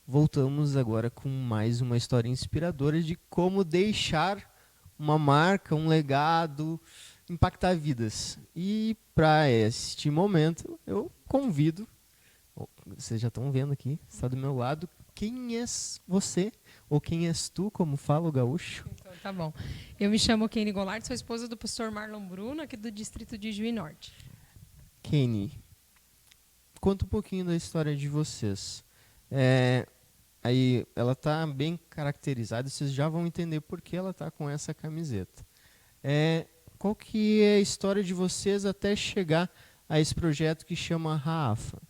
voltamos agora com mais uma história inspiradora de como deixar uma marca, um legado, impactar vidas. E para este momento, eu convido, vocês já estão vendo aqui, está do meu lado, quem és você? Ou quem és tu, como fala o gaúcho? Então, tá bom. Eu me chamo Kenny Goulart, sou esposa do pastor Marlon Bruno, aqui do distrito de Juiz Norte. Kenny, conta um pouquinho da história de vocês. É, aí ela está bem caracterizada, vocês já vão entender por que ela está com essa camiseta. Qual que é a história de vocês até chegar a esse projeto que chama Rafa?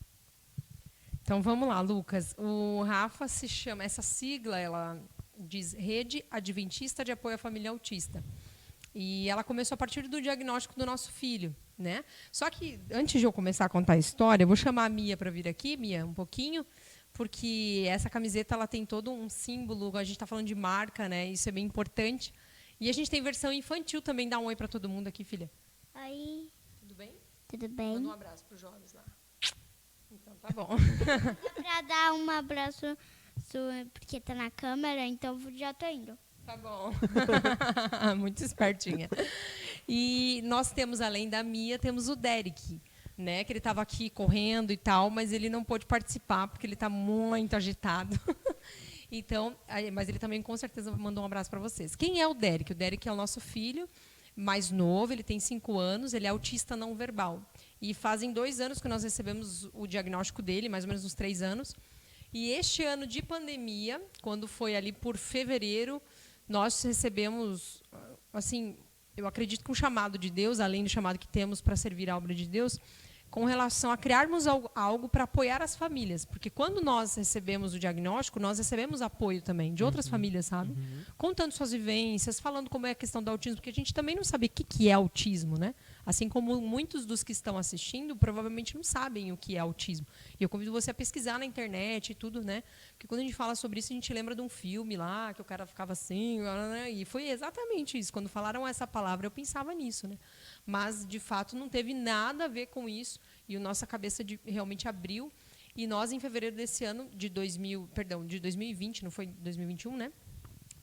Então vamos lá, Lucas. O Rafa se chama, essa sigla, ela diz Rede Adventista de Apoio à Família Autista. E ela começou a partir do diagnóstico do nosso filho, né? Só que antes de eu começar a contar a história, eu vou chamar a Mia para vir aqui, Mia, um pouquinho, porque essa camiseta ela tem todo um símbolo, a gente está falando de marca, né? Isso é bem importante. E a gente tem versão infantil também, dá um oi para todo mundo aqui, filha. Oi, Tudo bem? tudo bem? Manda um abraço para os jovens lá. Então tá bom. Pra dar um abraço, porque tá na câmera, então já tô indo. Tá bom. Muito espertinha. E nós temos, além da Mia, temos o Derek, né? Que ele estava aqui correndo e tal, mas ele não pôde participar porque ele está muito agitado. Então, mas ele também com certeza mandou um abraço para vocês. Quem é o Derek? O Derek é o nosso filho mais novo, ele tem 5 anos, ele é autista não verbal. E fazem 2 anos que nós recebemos o diagnóstico dele, mais ou menos uns 3 anos. E este ano de pandemia, quando foi ali por fevereiro, nós recebemos, assim, eu acredito que um chamado de Deus, além do chamado que temos para servir a obra de Deus, com relação a criarmos algo para apoiar as famílias. Porque quando nós recebemos o diagnóstico, nós recebemos apoio também de outras famílias, sabe? Contando suas vivências, falando como é a questão do autismo, porque a gente também não sabe o que é autismo, né? Assim como muitos dos que estão assistindo provavelmente não sabem o que é autismo. E eu convido você a pesquisar na internet e tudo, né? Porque quando a gente fala sobre isso, a gente lembra de um filme lá, que o cara ficava assim, né? E foi exatamente isso. Quando falaram essa palavra, eu pensava nisso, né? Mas, de fato, não teve nada a ver com isso. E a nossa cabeça realmente abriu. E nós, em fevereiro desse ano, de 2020, não foi 2021, né?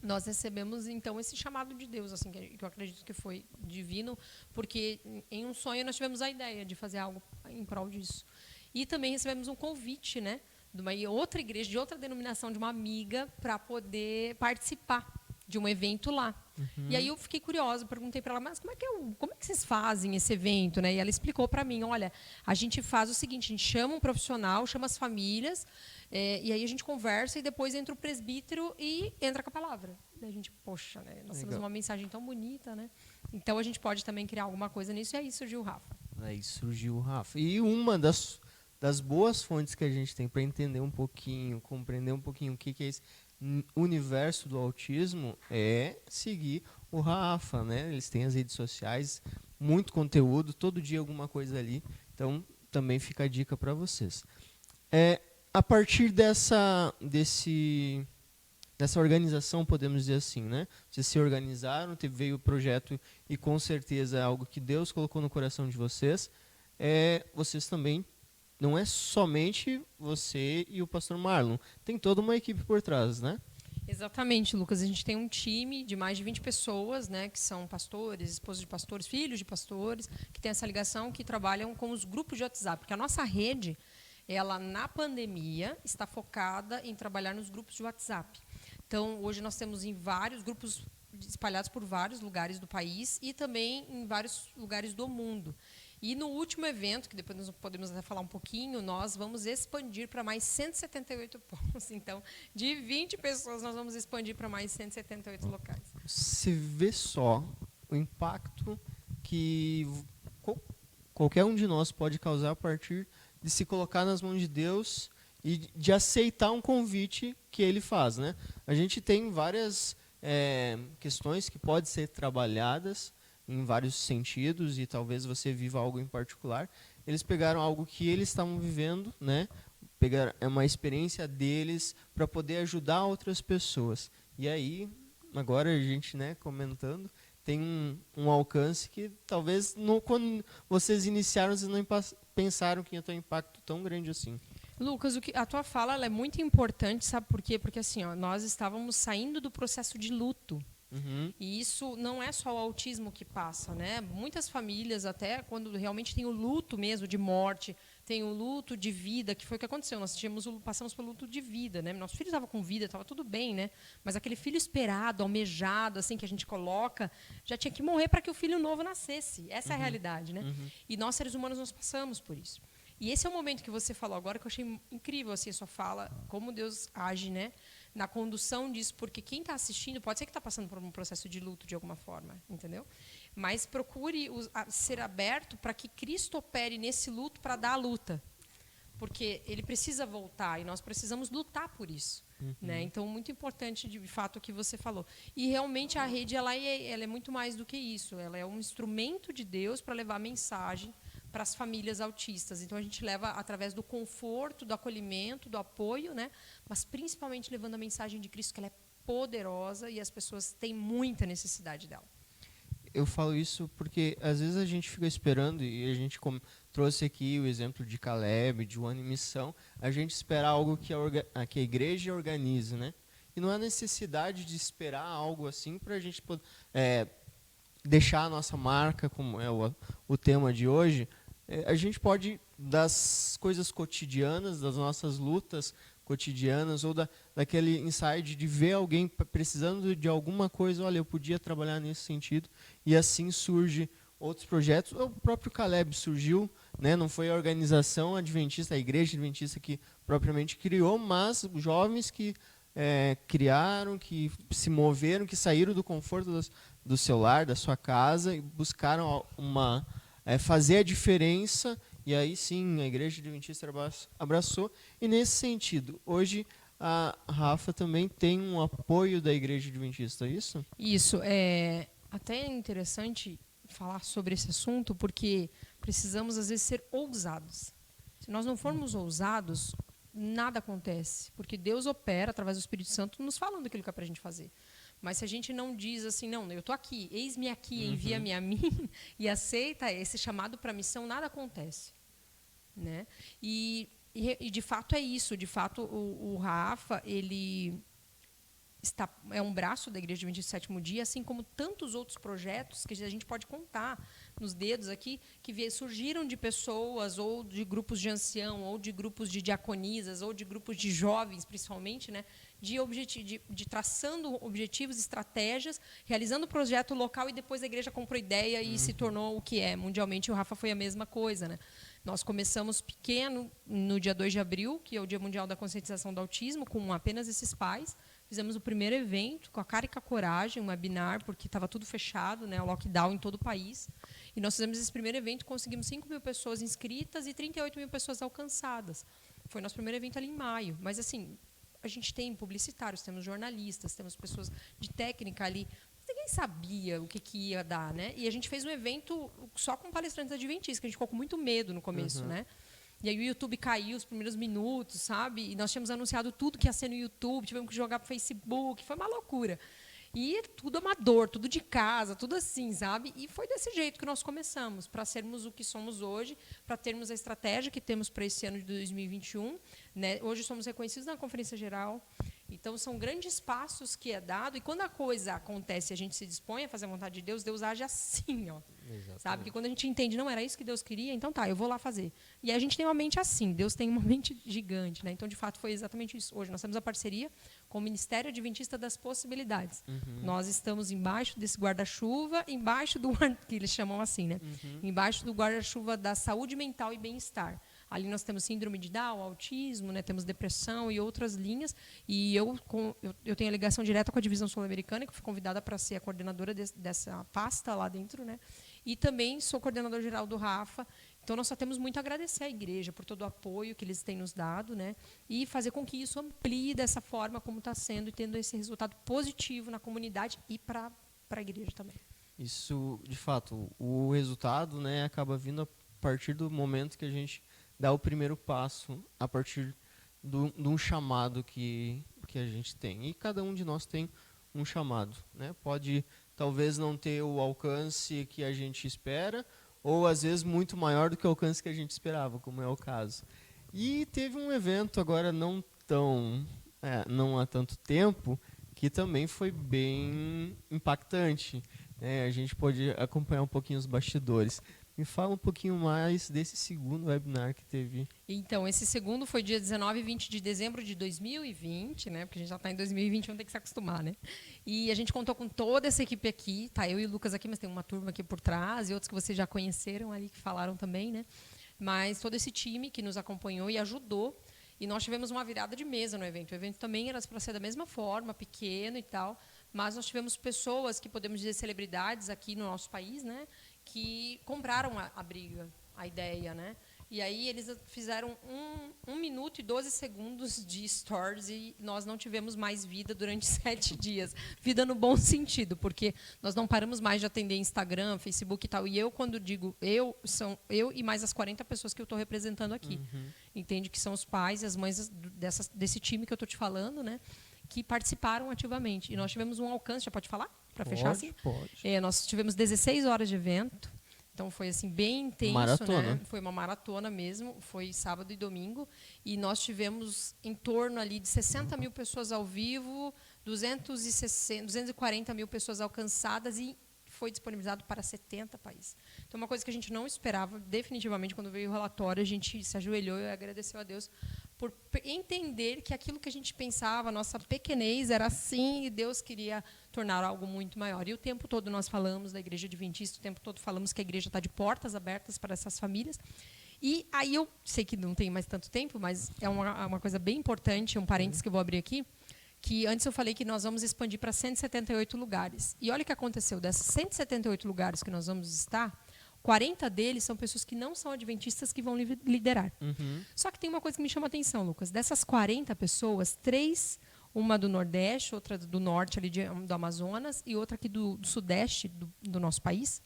Nós recebemos, então, esse chamado de Deus, assim, que eu acredito que foi divino, porque em um sonho nós tivemos a ideia de fazer algo em prol disso. E também recebemos um convite, né, de uma outra igreja, de outra denominação, de uma amiga, para poder participar de um evento lá. E aí eu fiquei curiosa, perguntei para ela, mas como é que vocês fazem esse evento, né? E ela explicou para mim, olha, a gente faz o seguinte, a gente chama um profissional, chama as famílias, e aí a gente conversa e depois entra o presbítero e entra com a palavra. Daí a gente, poxa, né? Nós temos uma mensagem tão bonita, né? Então a gente pode também criar alguma coisa nisso, e aí surgiu o Rafa. Aí surgiu o Rafa. E uma das boas fontes que a gente tem para entender um pouquinho, compreender um pouquinho o que é esse universo do autismo é seguir o Rafa, né? Eles têm as redes sociais, muito conteúdo, todo dia alguma coisa ali. Então, também fica a dica para vocês. A partir dessa organização, podemos dizer assim, né? Vocês se organizaram, veio o projeto e com certeza é algo que Deus colocou no coração de vocês. Vocês também, não é somente você e o pastor Marlon, tem toda uma equipe por trás, né? Exatamente, Lucas. A gente tem um time de mais de 20 pessoas, né, que são pastores, esposos de pastores, filhos de pastores, que tem essa ligação, que trabalham com os grupos de WhatsApp. Porque a nossa rede, ela na pandemia, está focada em trabalhar nos grupos de WhatsApp. Então, hoje nós temos em vários grupos espalhados por vários lugares do país e também em vários lugares do mundo. E no último evento, que depois nós podemos até falar um pouquinho, nós vamos expandir para mais 178 pontos. Então, de 20 pessoas, nós vamos expandir para mais 178 locais. Você vê só o impacto que qualquer um de nós pode causar a partir de se colocar nas mãos de Deus e de aceitar um convite que Ele faz, né? A gente tem várias questões que podem ser trabalhadas em vários sentidos e talvez você viva algo em particular. Eles pegaram algo que eles estavam vivendo, né? Pegaram uma experiência deles para poder ajudar outras pessoas. E aí, agora a gente, né, comentando, tem um alcance que talvez quando vocês iniciaram, vocês não pensaram que ia ter um impacto tão grande assim. Lucas, a tua fala ela é muito importante, sabe por quê? Porque assim, ó, nós estávamos saindo do processo de luto. Uhum. E isso não é só o autismo que passa, né? Muitas famílias, até quando realmente tem o luto mesmo de morte, tem o luto de vida, que foi o que aconteceu. Nós passamos pelo luto de vida, né? Nosso filho estava com vida, estava tudo bem, né? Mas aquele filho esperado, almejado, assim que a gente coloca, já tinha que morrer para que o filho novo nascesse. Essa é a realidade, né? E nós seres humanos nós passamos por isso. E esse é o momento que você falou agora que eu achei incrível assim a sua fala, como Deus age, né? Na condução disso, porque quem está assistindo pode ser que está passando por um processo de luto de alguma forma, entendeu? Mas procure ser aberto para que Cristo opere nesse luto para dar a luta, porque ele precisa voltar e nós precisamos lutar por isso, né? Então muito importante de fato o que você falou. E realmente a rede ela é muito mais do que isso, ela é um instrumento de Deus para levar a mensagem para as famílias autistas. Então a gente leva através do conforto, do acolhimento, do apoio, né? Mas principalmente levando a mensagem de Cristo, que ela é poderosa e as pessoas têm muita necessidade dela. Eu falo isso porque às vezes a gente fica esperando, e a gente trouxe aqui o exemplo de Caleb, de One Missão, a gente espera algo que que a igreja organize, né? E não há necessidade de esperar algo assim para a gente deixar a nossa marca, como é o tema de hoje. A gente pode, das coisas cotidianas, das nossas lutas cotidianas, ou daquele insight de ver alguém precisando de alguma coisa, olha, eu podia trabalhar nesse sentido, e assim surge outros projetos. O próprio Caleb surgiu, né, não foi a organização adventista, a igreja adventista que propriamente criou, mas jovens que criaram, que se moveram, que saíram do conforto do seu lar, da sua casa, e buscaram fazer a diferença, e aí sim a igreja adventista abraçou. E nesse sentido, hoje a Rafa também tem um apoio da igreja adventista, é isso? Isso, é até interessante falar sobre esse assunto, porque precisamos às vezes ser ousados. Se nós não formos ousados, nada acontece, porque Deus opera através do Espírito Santo nos falando aquilo que é para a gente fazer. Mas se a gente não diz assim, não, eu estou aqui, eis-me aqui, envia-me a mim, e aceita esse chamado para a missão, nada acontece, né? E de fato é isso, de fato o Rafa, ele é um braço da Igreja Adventista do Sétimo Dia, assim como tantos outros projetos que a gente pode contar nos dedos aqui, que surgiram de pessoas, ou de grupos de ancião, ou de grupos de diaconisas, ou de grupos de jovens, principalmente, né, de traçando objetivos, estratégias, realizando o projeto local, e depois a igreja comprou ideia e se tornou o que é. Mundialmente, o Rafa foi a mesma coisa, né? Nós começamos pequeno, no dia 2 de abril, que é o Dia Mundial da Conscientização do Autismo, com apenas esses pais. Fizemos o primeiro evento com a cara e com a coragem, um webinar, porque estava tudo fechado, né, o lockdown em todo o país. E nós fizemos esse primeiro evento, conseguimos 5.000 pessoas inscritas e 38.000 pessoas alcançadas. Foi nosso primeiro evento ali em maio. Mas, assim, a gente tem publicitários, temos jornalistas, temos pessoas de técnica ali. Ninguém sabia o que ia dar, né? E a gente fez um evento só com palestrantes adventistas, que a gente ficou com muito medo no começo, né? E aí o YouTube caiu os primeiros minutos, sabe? E nós tínhamos anunciado tudo que ia ser no YouTube, tivemos que jogar para o Facebook, foi uma loucura. E tudo amador, tudo de casa, tudo assim, sabe? E foi desse jeito que nós começamos, para sermos o que somos hoje, para termos a estratégia que temos para esse ano de 2021. Né? Hoje somos reconhecidos na Conferência Geral. Então, são grandes passos que é dado. E quando a coisa acontece e a gente se dispõe a fazer a vontade de Deus, Deus age assim, ó. Sabe? Que quando a gente entende, não era isso que Deus queria, então tá, eu vou lá fazer. E aí a gente tem uma mente assim, Deus tem uma mente gigante, né? Então, de fato, foi exatamente isso. Hoje nós temos a parceria com o Ministério Adventista das Possibilidades. Nós estamos embaixo desse guarda-chuva, embaixo do que eles chamam assim, né? Embaixo do guarda-chuva da saúde mental e bem-estar. Ali nós temos síndrome de Down, autismo, né, temos depressão e outras linhas. E eu tenho a ligação direta com a divisão sul-americana, que fui convidada para ser a coordenadora dessa pasta lá dentro, né? E também sou coordenadora geral do Rafa. Então, nós só temos muito a agradecer à igreja por todo o apoio que eles têm nos dado, né? E fazer com que isso amplie dessa forma como está sendo, e tendo esse resultado positivo na comunidade e para a igreja também. Isso, de fato, o resultado, né, acaba vindo a partir do momento que a gente dá o primeiro passo, a partir de um chamado que a gente tem. E cada um de nós tem um chamado, né? Pode, talvez, não ter o alcance que a gente espera, ou, às vezes, muito maior do que o alcance que a gente esperava, como é o caso. E teve um evento agora não há tanto tempo, que também foi bem impactante. A gente pode acompanhar um pouquinho os bastidores. Me fala um pouquinho mais desse segundo webinar que teve. Então, esse segundo foi dia 19 e 20 de dezembro de 2020, né? Porque a gente já está em 2021, tem que se acostumar, né? E a gente contou com toda essa equipe aqui, tá? Eu e o Lucas aqui, mas tem uma turma aqui por trás e outros que vocês já conheceram ali, que falaram também, né? Mas todo esse time que nos acompanhou e ajudou. E nós tivemos uma virada de mesa no evento. O evento também era para ser da mesma forma, pequeno e tal, mas nós tivemos pessoas que podemos dizer celebridades aqui no nosso país, né? Que compraram a briga, a ideia, né? E aí eles fizeram 1 minuto e 12 segundos de stories e nós não tivemos mais vida durante 7 dias. Vida no bom sentido, porque nós não paramos mais de atender Instagram, Facebook e tal. E eu, quando digo são eu e mais as 40 pessoas que eu estou representando aqui. Entende? Que são os pais e as mães desse time que eu estou te falando, né? Que participaram ativamente. E nós tivemos um alcance, já pode falar? Para fechar assim? Pode. Nós tivemos 16 horas de evento. Então foi assim bem intenso, Maratona. né? Foi uma maratona mesmo, foi sábado e domingo e nós tivemos em torno ali de 60 mil pessoas ao vivo, 240 mil pessoas alcançadas e foi disponibilizado para 70 países. Então uma coisa que a gente não esperava, definitivamente quando veio o relatório a gente se ajoelhou e agradeceu a Deus por entender que aquilo que a gente pensava, a nossa pequenez era assim e Deus queria tornar algo muito maior. E o tempo todo nós falamos da Igreja Adventista, o tempo todo falamos que a igreja está de portas abertas para essas famílias. E aí eu sei que não tem mais tanto tempo, mas é uma coisa bem importante, um parênteses que eu vou abrir aqui, que antes eu falei que nós vamos expandir para 178 lugares. E olha o que aconteceu, desses 178 lugares que nós vamos estar, 40 deles são pessoas que não são adventistas que vão liderar. Só que tem uma coisa que me chama a atenção, Lucas. Dessas 40 pessoas, 3, uma do Nordeste, outra do Norte, ali do Amazonas, e outra aqui do Sudeste do nosso país,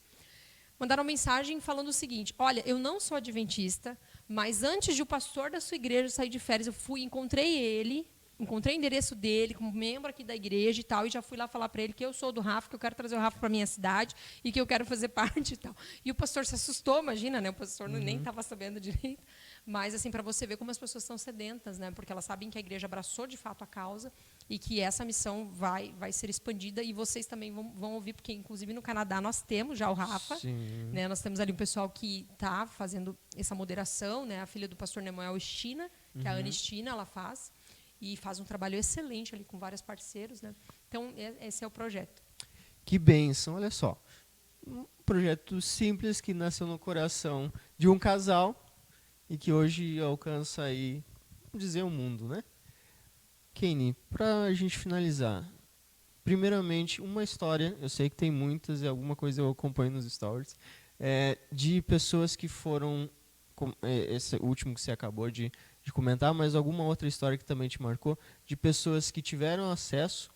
mandaram mensagem falando o seguinte: olha, eu não sou adventista, mas antes de o pastor da sua igreja sair de férias, eu encontrei o endereço dele, como membro aqui da igreja e tal, e já fui lá falar para ele que eu sou do Rafa, que eu quero trazer o Rafa para a minha cidade e que eu quero fazer parte e tal. E o pastor se assustou, imagina, né? O pastor nem estava sabendo direito. Mas, assim, para você ver como as pessoas estão sedentas, né? Porque elas sabem que a igreja abraçou, de fato, a causa e que essa missão vai ser expandida e vocês também vão ouvir, porque, inclusive, no Canadá nós temos já o Rafa. Sim. Né? Nós temos ali um pessoal que está fazendo essa moderação, né? A filha do pastor Nemuel Estina, que é a Ana Estina, ela faz. E faz um trabalho excelente ali com vários parceiros, né? Então, esse é o projeto. Que bênção, olha só. Um projeto simples que nasceu no coração de um casal e que hoje alcança aí, vamos dizer, o mundo, né? Kenny, para a gente finalizar, primeiramente, uma história, eu sei que tem muitas e alguma coisa eu acompanho nos stories, de pessoas que foram, esse último que você acabou de comentar, mas alguma outra história que também te marcou, de pessoas que tiveram acesso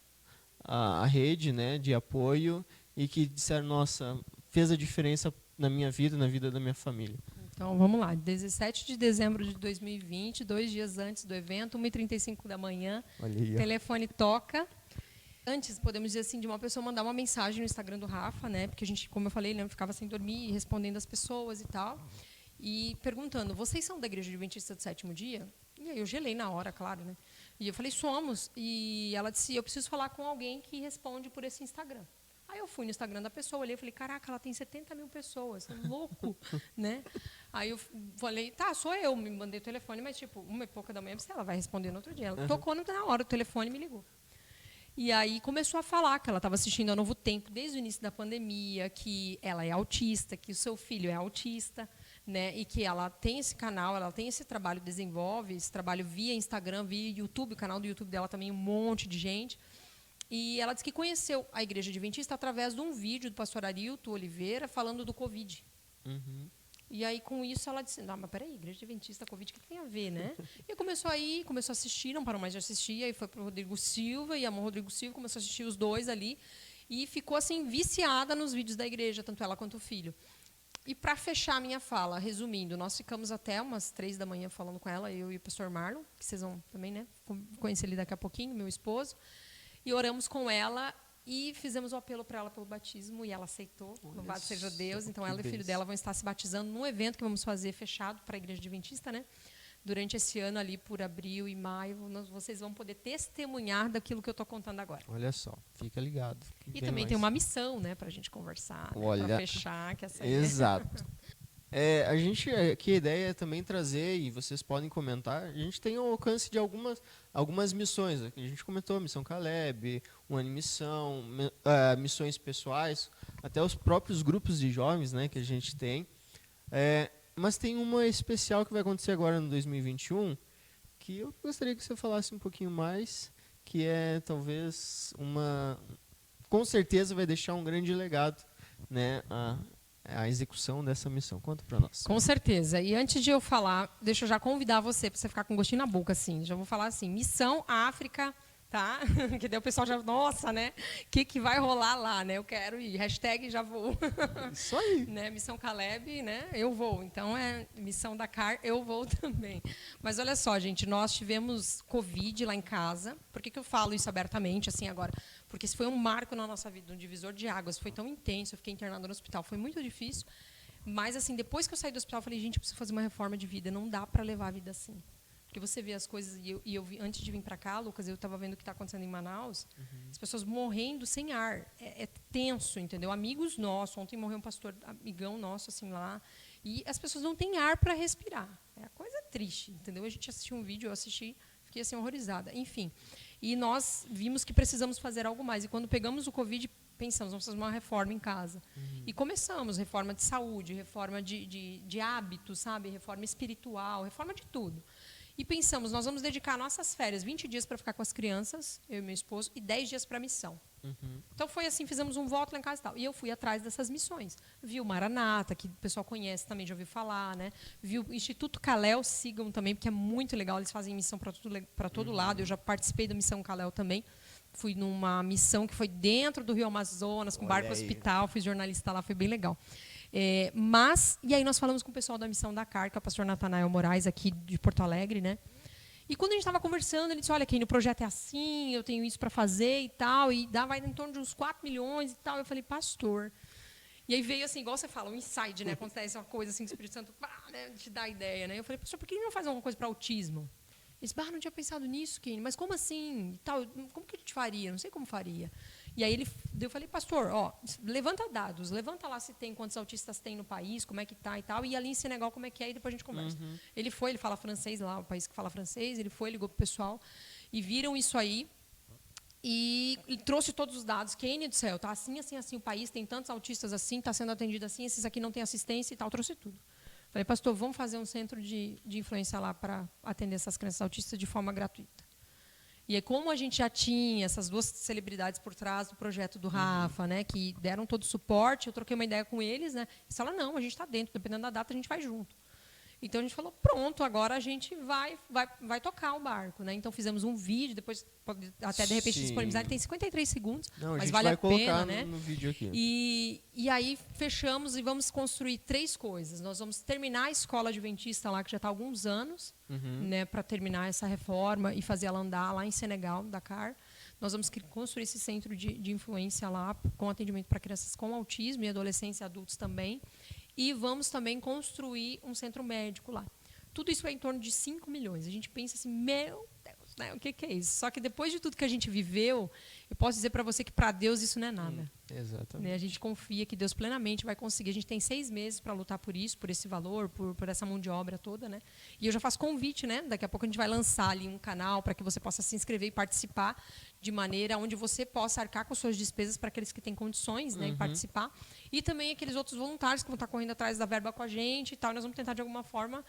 à rede, né, de apoio e que disseram, nossa, fez a diferença na minha vida, na vida da minha família. Então, vamos lá. 17 de dezembro de 2020, 2 dias antes do evento, 1h35 da manhã, o telefone toca. Antes, podemos dizer assim, de uma pessoa mandar uma mensagem no Instagram do Rafa, né, porque a gente, como eu falei, ficava sem dormir, respondendo as pessoas e tal. E perguntando, vocês são da Igreja Adventista do Sétimo Dia? E aí eu gelei na hora, claro, né? E eu falei, somos. E ela disse, eu preciso falar com alguém que responde por esse Instagram. Aí eu fui no Instagram da pessoa, olhei e falei, caraca, ela tem 70 mil pessoas, é louco, né? Aí eu falei, tá, sou eu, me mandei o telefone, mas tipo, 1h pouca da manhã, ela vai responder no outro dia. Ela tocou na hora o telefone e me ligou. E aí começou a falar que ela estava assistindo a Novo Tempo desde o início da pandemia, que ela é autista, que o seu filho é autista, né, e que ela tem esse canal, ela tem esse trabalho, desenvolve esse trabalho via Instagram, via YouTube, o canal do YouTube dela também, um monte de gente. E ela disse que conheceu a Igreja Adventista através de um vídeo do pastor Arilton Oliveira falando do Covid. E aí, com isso, ela disse, não, mas peraí, Igreja Adventista, Covid, o que tem a ver, né? E começou a assistir, não parou mais de assistir, aí foi para o Rodrigo Silva, e a Rodrigo Silva começou a assistir os dois ali, e ficou, assim, viciada nos vídeos da igreja, tanto ela quanto o filho. E para fechar a minha fala, resumindo, nós ficamos até umas 3 da manhã falando com ela, eu e o pastor Marlon, que vocês vão também, né, conhecer ele daqui a pouquinho, meu esposo, e oramos com ela e fizemos o apelo para ela pelo batismo e ela aceitou, louvado seja Deus. Então ela e o filho dela vão estar se batizando num evento que vamos fazer fechado para a Igreja Adventista, né, durante esse ano ali, por abril e maio, vocês vão poder testemunhar daquilo que eu estou contando agora. Olha só, fica ligado. E também tem uma missão, né, para a gente conversar, Olha, para fechar. Que essa exato. A gente, aqui a ideia é também trazer, e vocês podem comentar, a gente tem o alcance de algumas missões. A gente comentou a Missão Caleb, uma missão, missões pessoais, até os próprios grupos de jovens, né, que a gente tem. Mas tem uma especial que vai acontecer agora no 2021, que eu gostaria que você falasse um pouquinho mais, que é talvez com certeza vai deixar um grande legado, né, a execução dessa missão. Conta para nós. Com certeza. E antes de eu falar, deixa eu já convidar você para você ficar com gostinho na boca, assim. Já vou falar assim, Missão África, tá? Que daí o pessoal já, nossa, né? O que vai rolar lá, né? Eu quero ir. Hashtag já vou. Isso aí. Né? Missão Caleb, né? Eu vou. Então, Missão Dakar, eu vou também. Mas olha só, gente, nós tivemos Covid lá em casa. Por que eu falo isso abertamente, assim, agora? Porque isso foi um marco na nossa vida, um divisor de águas. Foi tão intenso, eu fiquei internada no hospital. Foi muito difícil. Mas, assim, depois que eu saí do hospital, eu falei, gente, eu preciso fazer uma reforma de vida. Não dá para levar a vida assim. Porque você vê as coisas, e eu vi, antes de vir para cá, Lucas, eu estava vendo o que está acontecendo em Manaus, as pessoas morrendo sem ar. É tenso, entendeu? Amigos nossos, ontem morreu um pastor, amigão nosso, assim, lá, e as pessoas não têm ar para respirar. É a coisa triste, entendeu? A gente assistiu um vídeo, eu assisti, fiquei assim, horrorizada. Enfim, e nós vimos que precisamos fazer algo mais. E quando pegamos o Covid, pensamos, vamos fazer uma reforma em casa. E começamos, reforma de saúde, reforma de hábitos, sabe? Reforma espiritual, reforma de tudo. E pensamos, nós vamos dedicar nossas férias, 20 dias para ficar com as crianças, eu e meu esposo, e 10 dias para a missão. Então, foi assim, fizemos um voto lá em casa e tal. E eu fui atrás dessas missões. Vi o Maranata, que o pessoal conhece também, já ouviu falar, né? Vi o Instituto Calel, sigam também, porque é muito legal, eles fazem missão para todo lado. Eu já participei da Missão Calel também. Fui numa missão que foi dentro do Rio Amazonas, com barco hospital, fui jornalista lá, foi bem legal. E aí nós falamos com o pessoal da Missão Dakar, que é o pastor Natanael Moraes, aqui de Porto Alegre, né? E quando a gente estava conversando, ele disse, olha, Keine, o projeto é assim, eu tenho isso para fazer e tal, e vai em torno de uns 4 milhões e tal. Eu falei, pastor. E aí veio assim, igual você fala, um insight, né? Acontece uma coisa assim, que o Espírito Santo né, te dá a ideia, né? Eu falei, pastor, por que ele não faz alguma coisa para autismo? Ele disse, não tinha pensado nisso, Keine, mas como assim? E tal, como que a gente faria? Não sei como faria. E aí eu falei, pastor, levanta dados, levanta lá se tem, quantos autistas tem no país, como é que tá e tal, e ali em Senegal como é que é, e depois a gente conversa. Ele fala francês lá, o país que fala francês, ele ligou pro pessoal, e viram isso aí, e trouxe todos os dados. Keine do céu, tá assim, assim, assim, o país tem tantos autistas assim, está sendo atendido assim, esses aqui não têm assistência e tal, trouxe tudo. Falei, pastor, vamos fazer um centro de influência lá para atender essas crianças autistas de forma gratuita. E aí, como a gente já tinha essas duas celebridades por trás do projeto do Rafa, né, que deram todo o suporte, eu troquei uma ideia com eles, né, eles falaram, não, a gente está dentro, dependendo da data, a gente vai junto. Então, a gente falou, pronto, agora a gente vai tocar o barco. Né? Então, fizemos um vídeo, depois pode até, de repente, disponibilizar, ele tem 53 segundos, mas vale a pena. Né? No vídeo aqui. E aí, fechamos e vamos construir 3 coisas. Nós vamos terminar a escola adventista lá, que já está há alguns anos, né, para terminar essa reforma e fazer ela andar lá em Senegal, Dakar. Nós vamos construir esse centro de influência lá, com atendimento para crianças com autismo e adolescentes e adultos também. E vamos também construir um centro médico lá. Tudo isso é em torno de 5 milhões. A gente pensa assim, meu Deus, né? O que é isso? Só que depois de tudo que a gente viveu, eu posso dizer para você que para Deus isso não é nada. Exatamente. Né? A gente confia que Deus plenamente vai conseguir. A gente tem 6 meses para lutar por isso, por esse valor, por essa mão de obra toda. Né? E eu já faço convite, né? Daqui a pouco a gente vai lançar ali um canal para que você possa se inscrever e participar de maneira onde você possa arcar com suas despesas para aqueles que têm condições, né, em participar. E também aqueles outros voluntários que vão estar correndo atrás da verba com a gente e tal. Nós vamos tentar, de alguma forma,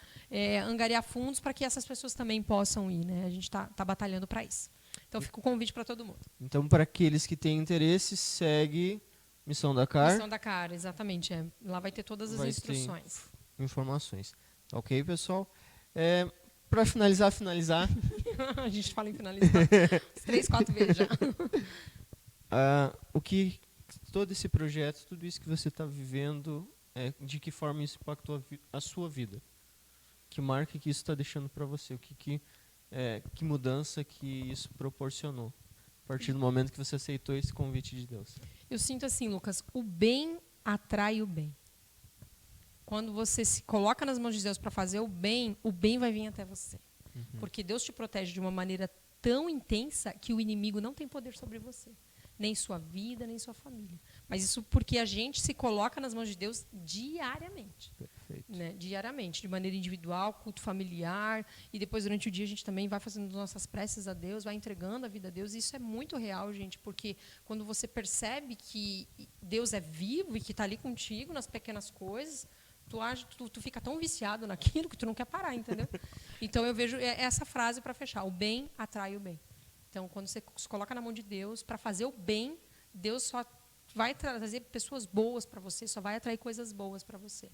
angariar fundos para que essas pessoas também possam ir. Né? A gente está batalhando para isso. Então, fica o convite para todo mundo. Então, para aqueles que têm interesse, segue Missão Dakar. Missão Dakar, exatamente. Lá vai ter todas as instruções. Informações. Ok, pessoal? Para finalizar. A gente fala em finalizar 3, 4 vezes já. O que todo esse projeto, tudo isso que você está vivendo, de que forma isso impactou a sua vida? Que marca que isso está deixando para você? Que mudança que isso proporcionou a partir do momento que você aceitou esse convite de Deus? Eu sinto assim, Lucas, o bem atrai o bem. Quando você se coloca nas mãos de Deus para fazer o bem vai vir até você. Porque Deus te protege de uma maneira tão intensa que o inimigo não tem poder sobre você. Nem sua vida, nem sua família. Mas isso porque a gente se coloca nas mãos de Deus diariamente. Perfeito. Né? Diariamente, de maneira individual, culto familiar. E depois, durante o dia, a gente também vai fazendo nossas preces a Deus, vai entregando a vida a Deus. E isso é muito real, gente, porque quando você percebe que Deus é vivo e que está ali contigo nas pequenas coisas, tu fica tão viciado naquilo que tu não quer parar, entendeu? Então, eu vejo essa frase para fechar. O bem atrai o bem. Então, quando você se coloca na mão de Deus, para fazer o bem, Deus só vai trazer pessoas boas para você, só vai atrair coisas boas para você.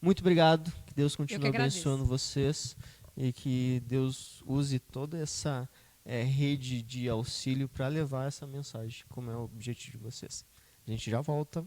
Muito obrigado. Que Deus Eu continue que agradeço. abençoando vocês e que Deus use toda essa rede de auxílio para levar essa mensagem, como é o objetivo de vocês. A gente já volta.